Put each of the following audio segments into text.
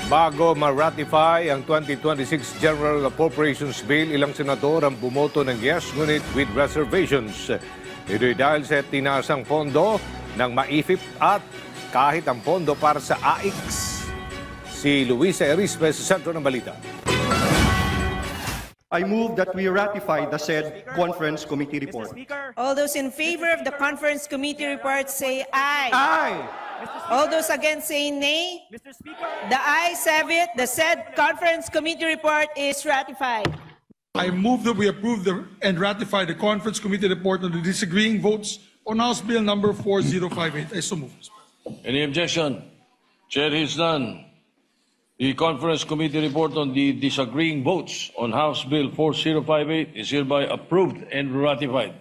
Bago ma-ratify ang 2026 General Appropriations Bill, ilang senador ang bumoto ng yes, ngunit with reservations. Ito'y dahil sa tinasang pondo ng MAIFIP at kahit ang pondo para sa AIX. Si Luisa Erispe sa sentro ng balita. I move that we ratify the said conference committee report. All those in favor of the conference committee report say aye. Aye. All those against say nay. Mr. Speaker, The ayes have it. The said conference committee report is ratified. I move that we approve and ratify the conference committee report on the disagreeing votes on House Bill number 4058. I so move. Any objection? Chair is none. The conference committee report on the disagreeing votes on House Bill 4058 is hereby approved and ratified.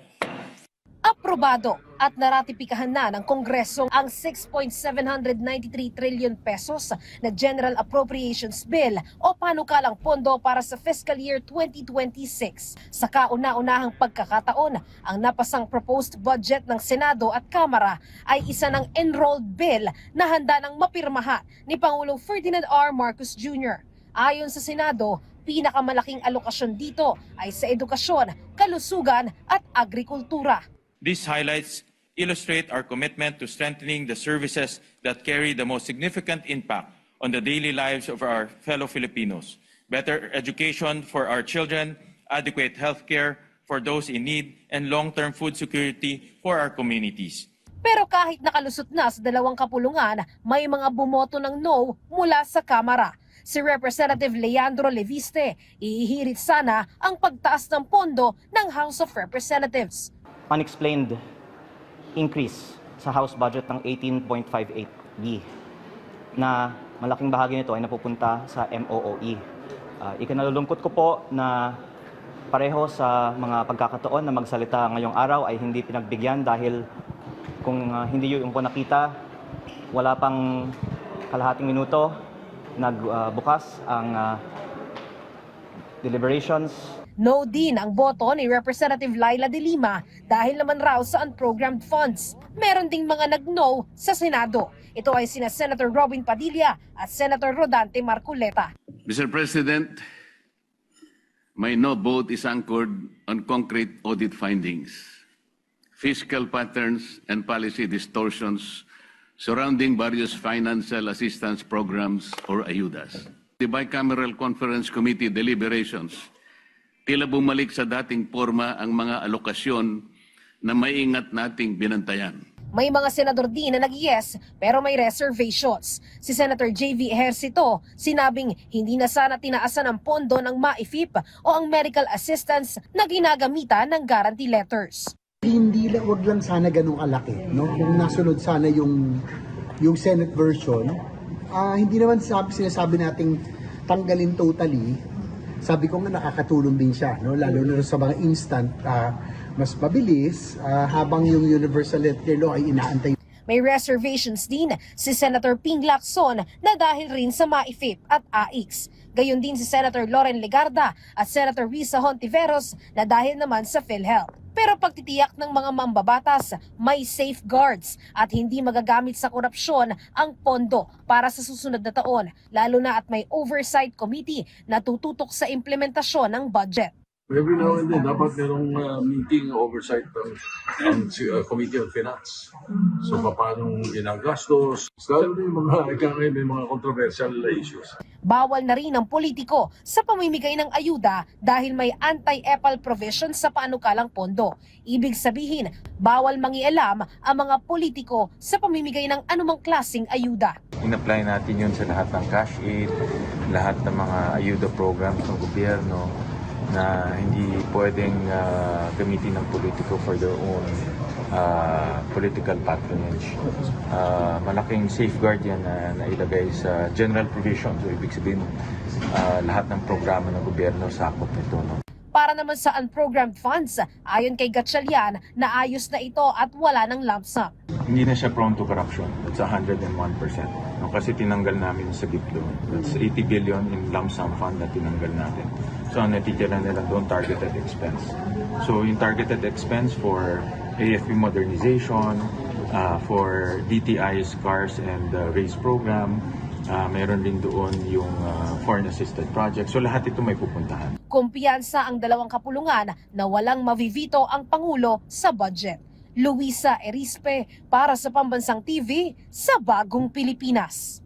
Aprobado at naratipikahan na ng Kongreso ang 6.793 trillion pesos na General Appropriations Bill o panukalang pondo para sa fiscal year 2026. Sa kauna-unahang pagkakataon, ang napasang proposed budget ng Senado at Kamara ay isa ng enrolled bill na handa ng mapirmahan ni Pangulong Ferdinand R. Marcos Jr. Ayon sa Senado, pinakamalaking alokasyon dito ay sa edukasyon, kalusugan at agrikultura. These highlights illustrate our commitment to strengthening the services that carry the most significant impact on the daily lives of our fellow Filipinos. Better education for our children, adequate health care for those in need, and long-term food security for our communities. Pero kahit nakalusot na sa dalawang kapulungan, may mga bumoto ng no mula sa Kamara. Si Representative Leandro Leviste, ihihirit sana ang pagtaas ng pondo ng House of Representatives. Unexplained increase sa House budget ng 18.58B na malaking bahagi nito ay napupunta sa MOOE. Ikinalulungkot ko po na pareho sa mga pagkakataon na magsalita ngayong araw ay hindi pinagbigyan dahil kung hindi yung po nakita, wala pang kalahating minuto nagbukas ang deliberations. No din ang boto ni Representative Laila de Lima dahil naman raw sa unprogrammed funds. Meron ding mga nag-no sa Senado. Ito ay sina Senator Robin Padilla at Senator Rodante Marcoleta. Mr. President, my no vote is anchored on concrete audit findings, fiscal patterns and policy distortions surrounding various financial assistance programs or ayudas. The Bicameral Conference Committee deliberations tila bumalik sa dating forma ang mga alokasyon na maingat nating binantayan. May mga senador din na nag-yes pero may reservations. Si Senator J.V. Ejercito sinabing hindi na sana tinaasan ang pondo ng MAIFIP o ang medical assistance na ginagamitan ng guarantee letters. Hindi lang, wag lang sana ganun kalaki, no? Kung nasunod sana yung Senate version, hindi naman sinasabi nating tanggalin totally. Sabi ko nga nakakatulong din siya, no? Lalo na sa mga instant, mas mabilis habang yung Universal Healthcare Law ay inaantay. May reservations din si Senator Ping Lacson na dahil rin sa MAIFIP at AIX. Gayon din si Senator Loren Legarda at Senator Risa Hontiveros na dahil naman sa PhilHealth. Pero pagtitiyak ng mga mambabatas, may safeguards at hindi magagamit sa korupsyon ang pondo para sa susunod na taon, lalo na at may oversight committee na tututok sa implementasyon ng budget. Every now and then, dapat merong meeting oversight ang Committee on Finance. So, paano ginagastos? Lalo na yung may mga controversial issues. Bawal na rin ang politiko sa pamimigay ng ayuda dahil may anti-EPAL provision sa panukalang pondo. Ibig sabihin, bawal mangialam ang mga politiko sa pamimigay ng anumang klaseng ayuda. In-apply natin yun sa lahat ng cash aid, lahat ng mga ayuda programs ng gobyerno, na hindi pwedeng gamitin ng politiko for their own political patronage. Malaking safeguard yan na nailagay sa general provision. So, ibig sabihin, lahat ng programa ng gobyerno sakop nito. No? Para naman sa unprogrammed funds, ayon kay Gatchalian, naayos na ito at wala ng lump sum. Hindi na siya prone to corruption. It's 101%. No, kasi tinanggal namin sa BIPLO. That's 80 billion in lump sum fund na tinanggal natin. So, ang natitira nila doon, targeted expense. So, yung targeted expense for AFP modernization, for DTI's cars and race program, Meron din doon yung foreign assisted project. So lahat ito may pupuntahan. Kumpiyansa ang dalawang kapulungan na walang mavivito ang Pangulo sa budget. Luisa Erispe para sa Pambansang TV sa Bagong Pilipinas.